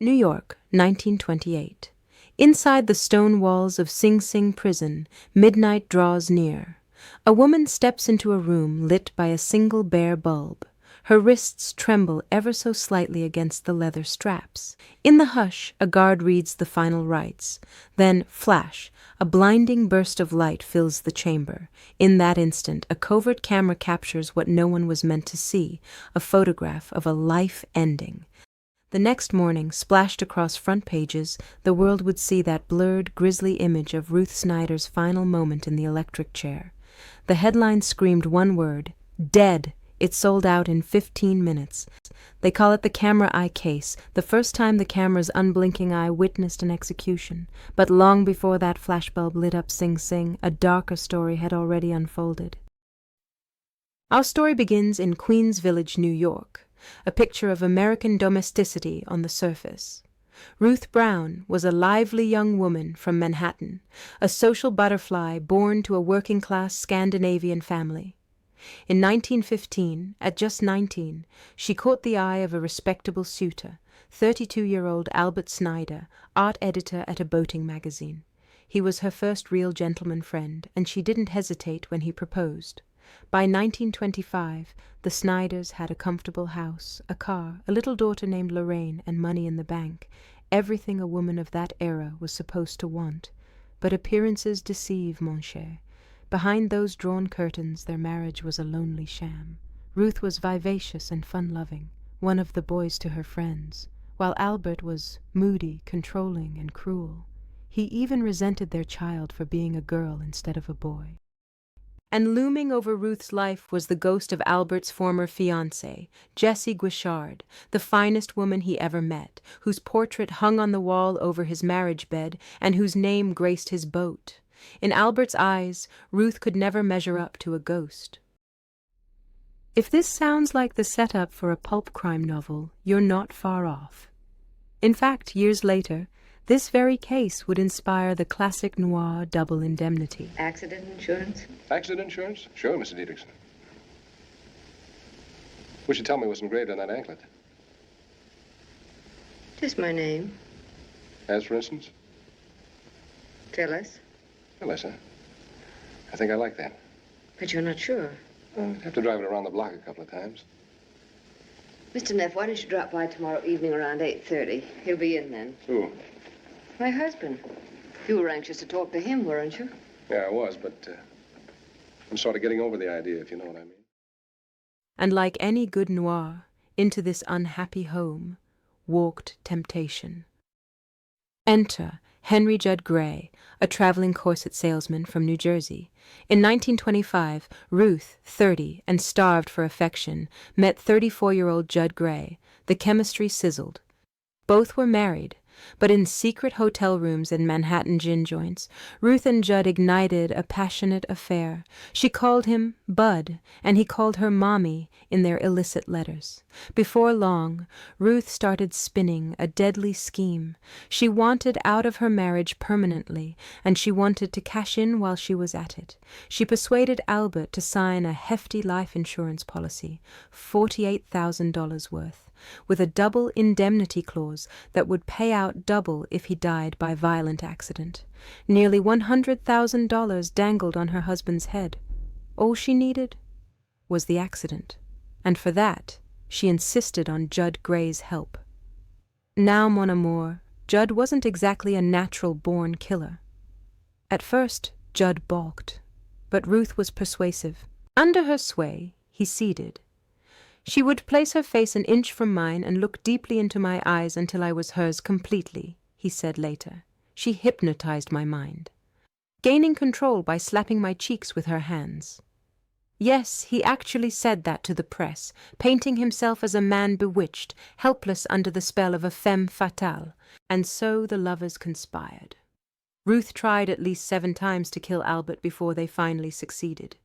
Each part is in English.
New York, 1928. Inside the stone walls of Sing Sing prison, midnight draws near. A woman steps into a room lit by a single bare bulb. Her wrists tremble ever so slightly against the leather straps. In the hush, a guard reads the final rites. Then, flash, a blinding burst of light fills the chamber. In that instant, a covert camera captures what no one was meant to see, a photograph of a life ending. The next morning, splashed across front pages, the world would see that blurred, grisly image of Ruth Snyder's final moment in the electric chair. The headline screamed one word, "Dead." It sold out in 15 minutes. They call it the camera eye case, the first time the camera's unblinking eye witnessed an execution. But long before that flashbulb lit up Sing Sing, a darker story had already unfolded. Our story begins in Queens Village, New York, a picture of American domesticity on the surface. Ruth Brown was a lively young woman from Manhattan, a social butterfly born to a working-class Scandinavian family. In 1915, at just 19, she caught the eye of a respectable suitor, 32-year-old Albert Snyder, art editor at a boating magazine. He was her first real gentleman friend, and she didn't hesitate when he proposed. By 1925, the Snyders had a comfortable house, a car, a little daughter named Lorraine, and money in the bank, everything a woman of that era was supposed to want. But appearances deceive, mon cher. Behind those drawn curtains, their marriage was a lonely sham. Ruth was vivacious and fun-loving, one of the boys to her friends, while Albert was moody, controlling, and cruel. He even resented their child for being a girl instead of a boy. And looming over Ruth's life was the ghost of Albert's former fiancée, Jessie Guichard, the finest woman he ever met, whose portrait hung on the wall over his marriage bed and whose name graced his boat. In Albert's eyes, Ruth could never measure up to a ghost. If this sounds like the setup for a pulp crime novel, you're not far off. In fact, years later, this very case would inspire the classic noir double indemnity. Accident insurance? Accident insurance? Sure, Mr. Dietrichson. Wish you'd tell me what's engraved on that anklet. Just my name. As, for instance? Phyllis. Phyllis, huh? I think I like that. But you're not sure. I'd have to drive it around the block a couple of times. Mr. Neff, why don't you drop by tomorrow evening around 8:30? He'll be in then. Who? My husband. You were anxious to talk to him, weren't you? Yeah, I was, but I'm sort of getting over the idea, if you know what I mean. And like any good noir, into this unhappy home walked temptation. Enter Henry Judd Gray, a traveling corset salesman from New Jersey. In 1925, Ruth, 30, and starved for affection, met 34-year-old Judd Gray. The chemistry sizzled. Both were married, but in secret hotel rooms and Manhattan gin joints, Ruth and Judd ignited a passionate affair. She called him Bud, and he called her Mommy in their illicit letters. Before long, Ruth started spinning a deadly scheme. She wanted out of her marriage permanently, and she wanted to cash in while she was at it. She persuaded Albert to sign a hefty life insurance policy, $48,000 worth, with a double indemnity clause that would pay out double if he died by violent accident. Nearly $100,000 dangled on her husband's head. All she needed was the accident, and for that she insisted on Judd Gray's help. Now, mon amour, Judd wasn't exactly a natural-born killer. At first, Judd balked, but Ruth was persuasive. Under her sway, he ceded. She would place her face an inch from mine and look deeply into my eyes until I was hers completely, he said later. She hypnotized my mind, gaining control by slapping my cheeks with her hands. Yes, he actually said that to the press, painting himself as a man bewitched, helpless under the spell of a femme fatale. And so the lovers conspired. Ruth tried at least 7 times to kill Albert before they finally succeeded.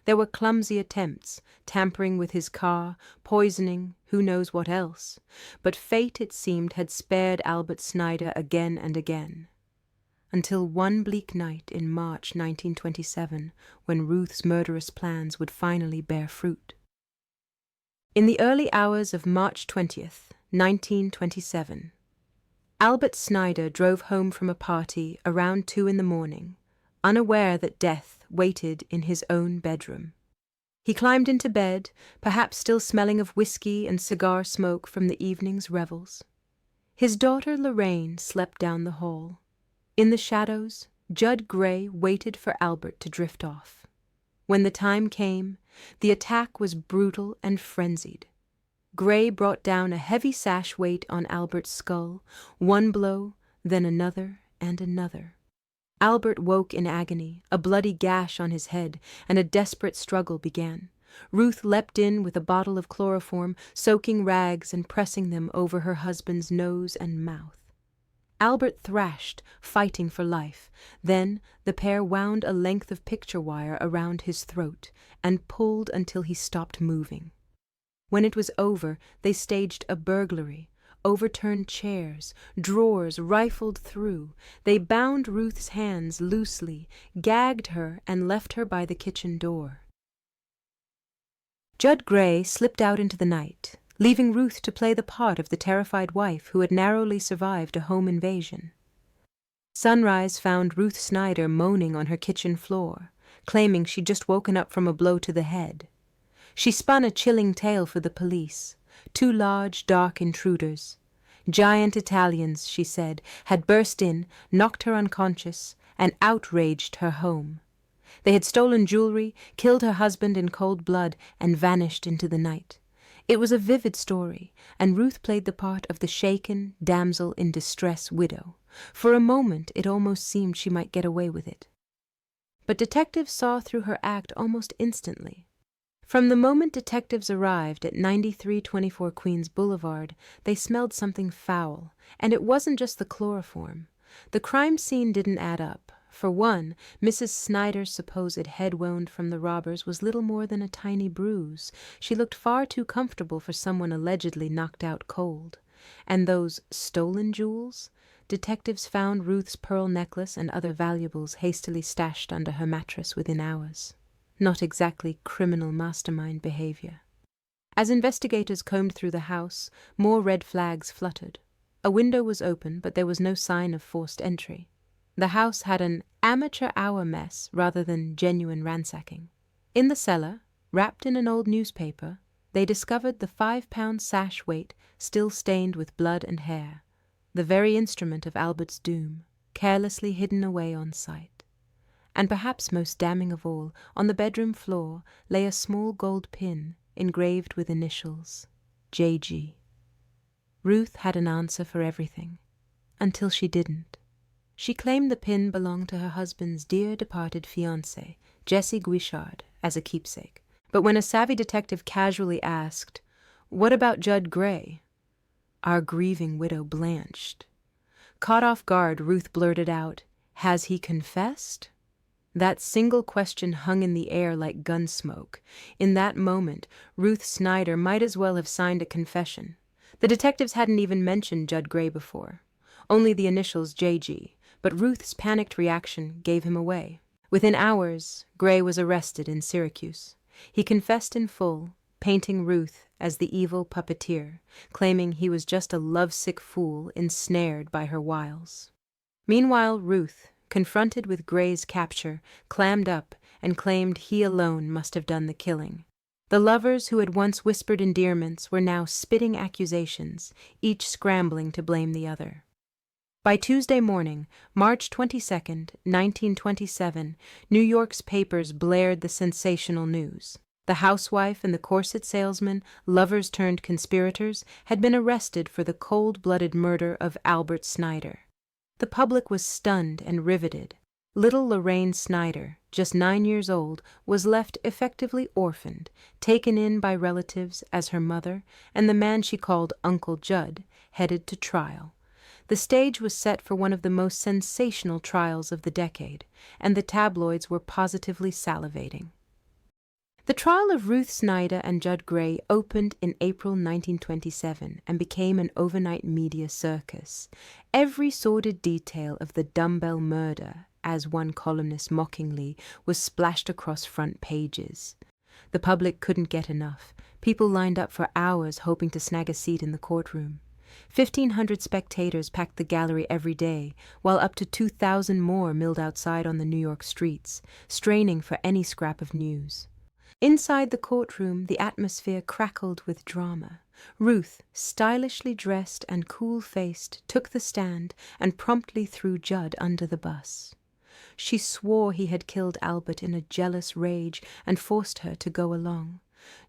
There were clumsy attempts, tampering with his car, poisoning, who knows what else. But fate, it seemed, had spared Albert Snyder again and again. Until one bleak night in March 1927, when Ruth's murderous plans would finally bear fruit. In the early hours of March 20th, 1927, Albert Snyder drove home from a party around 2 in the morning, unaware that death waited in his own bedroom. He climbed into bed, perhaps still smelling of whiskey and cigar smoke from the evening's revels. His daughter Lorraine slept down the hall. In the shadows, Judd Gray waited for Albert to drift off. When the time came, the attack was brutal and frenzied. Gray brought down a heavy sash weight on Albert's skull, one blow, then another and another. Albert woke in agony, a bloody gash on his head, and a desperate struggle began. Ruth leapt in with a bottle of chloroform, soaking rags and pressing them over her husband's nose and mouth. Albert thrashed, fighting for life. Then the pair wound a length of picture wire around his throat and pulled until he stopped moving. When it was over, they staged a burglary, overturned chairs, drawers rifled through. They bound Ruth's hands loosely, gagged her, and left her by the kitchen door. Judd Gray slipped out into the night, leaving Ruth to play the part of the terrified wife who had narrowly survived a home invasion. Sunrise found Ruth Snyder moaning on her kitchen floor, claiming she'd just woken up from a blow to the head. She spun a chilling tale for the police. 2 large, dark intruders. Giant Italians, she said, had burst in, knocked her unconscious, and outraged her home. They had stolen jewelry, killed her husband in cold blood, and vanished into the night. It was a vivid story, and Ruth played the part of the shaken, damsel in distress widow. For a moment it almost seemed she might get away with it. But detectives saw through her act almost instantly. From the moment detectives arrived at 9324 Queens Boulevard, they smelled something foul, and it wasn't just the chloroform. The crime scene didn't add up. For one, Mrs. Snyder's supposed head wound from the robbers was little more than a tiny bruise. She looked far too comfortable for someone allegedly knocked out cold. And those stolen jewels? Detectives found Ruth's pearl necklace and other valuables hastily stashed under her mattress within hours. Not exactly criminal mastermind behavior. As investigators combed through the house, more red flags fluttered. A window was open, but there was no sign of forced entry. The house had an amateur hour mess rather than genuine ransacking. In the cellar, wrapped in an old newspaper, they discovered the 5-pound sash weight still stained with blood and hair, the very instrument of Albert's doom, carelessly hidden away on sight. And perhaps most damning of all, on the bedroom floor lay a small gold pin engraved with initials, J.G. Ruth had an answer for everything, until she didn't. She claimed the pin belonged to her husband's dear departed fiancé, Jesse Guichard, as a keepsake. But when a savvy detective casually asked, "What about Judd Gray?" our grieving widow blanched. Caught off guard, Ruth blurted out, "Has he confessed?" That single question hung in the air like gun smoke. In that moment, Ruth Snyder might as well have signed a confession. The detectives hadn't even mentioned Judd Gray before. Only the initials J.G., but Ruth's panicked reaction gave him away. Within hours, Gray was arrested in Syracuse. He confessed in full, painting Ruth as the evil puppeteer, claiming he was just a lovesick fool ensnared by her wiles. Meanwhile, Ruth, confronted with Gray's capture, clammed up and claimed he alone must have done the killing. The lovers who had once whispered endearments were now spitting accusations, each scrambling to blame the other. By Tuesday morning, March 22nd, 1927, New York's papers blared the sensational news. The housewife and the corset salesman, lovers turned conspirators, had been arrested for the cold-blooded murder of Albert Snyder. The public was stunned and riveted. Little Lorraine Snyder, just 9 years old, was left effectively orphaned, taken in by relatives as her mother, and the man she called Uncle Judd, headed to trial. The stage was set for one of the most sensational trials of the decade, and the tabloids were positively salivating. The trial of Ruth Snyder and Judd Gray opened in April 1927 and became an overnight media circus. Every sordid detail of the dumbbell murder, as one columnist mockingly, was splashed across front pages. The public couldn't get enough. People lined up for hours hoping to snag a seat in the courtroom. 1,500 spectators packed the gallery every day, while up to 2,000 more milled outside on the New York streets, straining for any scrap of news. Inside the courtroom, the atmosphere crackled with drama. Ruth, stylishly dressed and cool-faced, took the stand and promptly threw Judd under the bus. She swore he had killed Albert in a jealous rage and forced her to go along.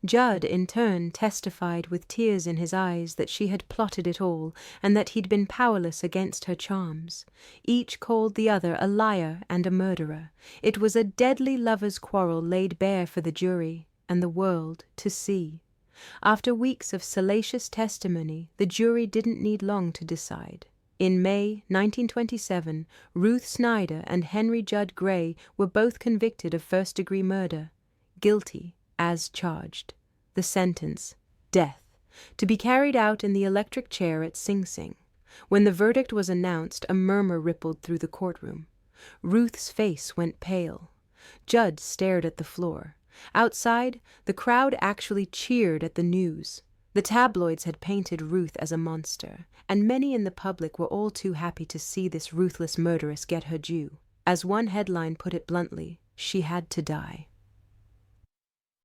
Judd, in turn, testified with tears in his eyes that she had plotted it all and that he'd been powerless against her charms. Each called the other a liar and a murderer. It was a deadly lovers' quarrel laid bare for the jury and the world to see. After weeks of salacious testimony, the jury didn't need long to decide. In May 1927, Ruth Snyder and Henry Judd Gray were both convicted of first-degree murder, guilty as charged. The sentence, death, to be carried out in the electric chair at Sing Sing. When the verdict was announced, a murmur rippled through the courtroom. Ruth's face went pale. Judd stared at the floor. Outside, the crowd actually cheered at the news. The tabloids had painted Ruth as a monster, and many in the public were all too happy to see this ruthless murderess get her due. As one headline put it bluntly, she had to die.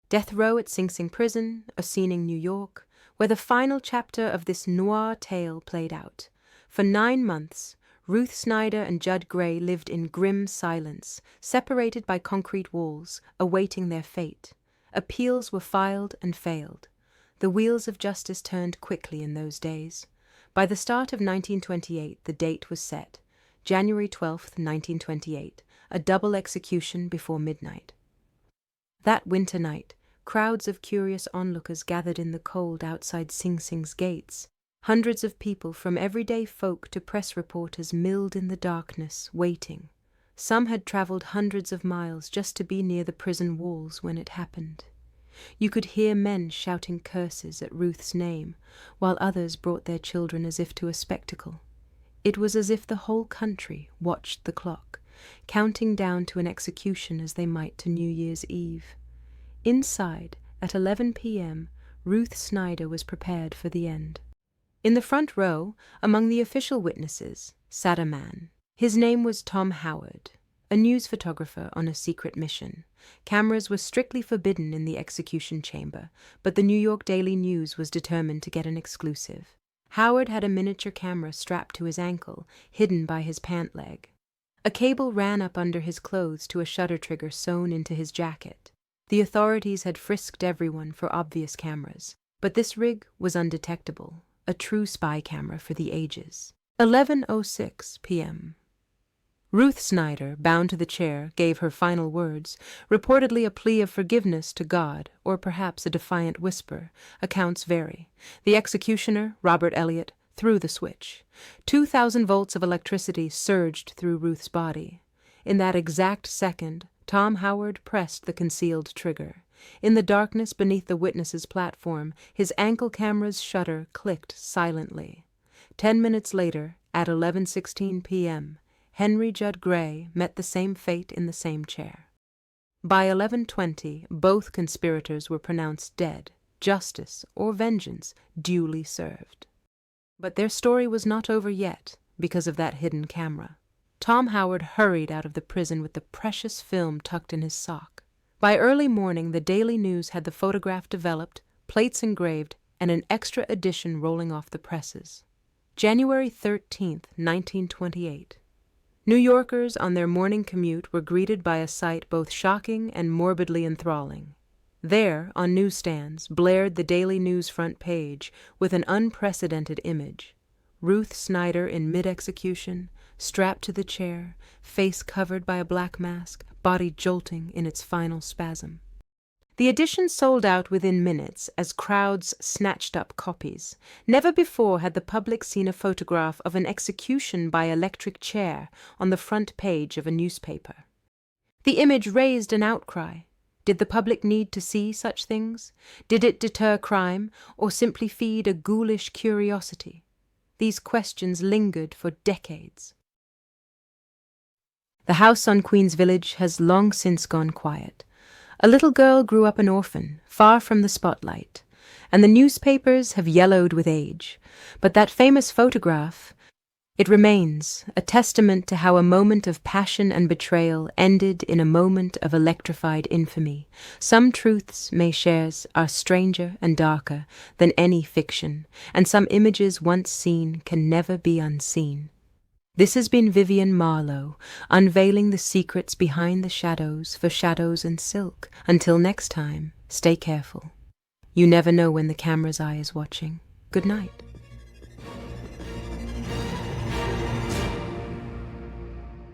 Death row at Sing Sing prison, a scene in New York, where the final chapter of this noir tale played out. For 9 months, Ruth Snyder and Judd Gray lived in grim silence, separated by concrete walls, awaiting their fate. Appeals were filed and failed. The wheels of justice turned quickly in those days. By the start of 1928, the date was set, January 12, 1928, a double execution before midnight. That winter night, crowds of curious onlookers gathered in the cold outside Sing Sing's gates. Hundreds of people, from everyday folk to press reporters, milled in the darkness, waiting. Some had traveled hundreds of miles just to be near the prison walls when it happened. You could hear men shouting curses at Ruth's name, while others brought their children as if to a spectacle. It was as if the whole country watched the clock, counting down to an execution as they might to New Year's Eve. Inside, at 11 p.m., Ruth Snyder was prepared for the end. In the front row, among the official witnesses, sat a man. His name was Tom Howard, a news photographer on a secret mission. Cameras were strictly forbidden in the execution chamber, but the New York Daily News was determined to get an exclusive. Howard had a miniature camera strapped to his ankle, hidden by his pant leg. A cable ran up under his clothes to a shutter trigger sewn into his jacket. The authorities had frisked everyone for obvious cameras, but this rig was undetectable, a true spy camera for the ages. 11:06 p.m. Ruth Snyder, bound to the chair, gave her final words, reportedly a plea of forgiveness to God, or perhaps a defiant whisper. Accounts vary. The executioner, Robert Elliott, threw the switch. 2,000 volts of electricity surged through Ruth's body. In that exact second, Tom Howard pressed the concealed trigger. In the darkness beneath the witness's platform, his ankle camera's shutter clicked silently. 10 minutes later, at 11:16 p.m., Henry Judd Gray met the same fate in the same chair. By 11:20, both conspirators were pronounced dead, justice or vengeance duly served. But their story was not over yet because of that hidden camera. Tom Howard hurried out of the prison with the precious film tucked in his sock. By early morning, the Daily News had the photograph developed, plates engraved, and an extra edition rolling off the presses. January 13, 1928. New Yorkers on their morning commute were greeted by a sight both shocking and morbidly enthralling. There, on newsstands, blared the Daily News front page with an unprecedented image. Ruth Snyder in mid-execution, strapped to the chair, face covered by a black mask, body jolting in its final spasm. The edition sold out within minutes as crowds snatched up copies. Never before had the public seen a photograph of an execution by electric chair on the front page of a newspaper. The image raised an outcry. Did the public need to see such things? Did it deter crime, or simply feed a ghoulish curiosity? These questions lingered for decades. The house on Queens Village has long since gone quiet. A little girl grew up an orphan, far from the spotlight. and the newspapers have yellowed with age. But that famous photograph, it remains a testament to how a moment of passion and betrayal ended in a moment of electrified infamy. Some truths, may shares, are stranger and darker than any fiction, and some images once seen can never be unseen. This has been Vivienne Marlowe, unveiling the secrets behind the shadows for Shadows and Silk. Until next time, stay careful. You never know when the camera's eye is watching. Good night.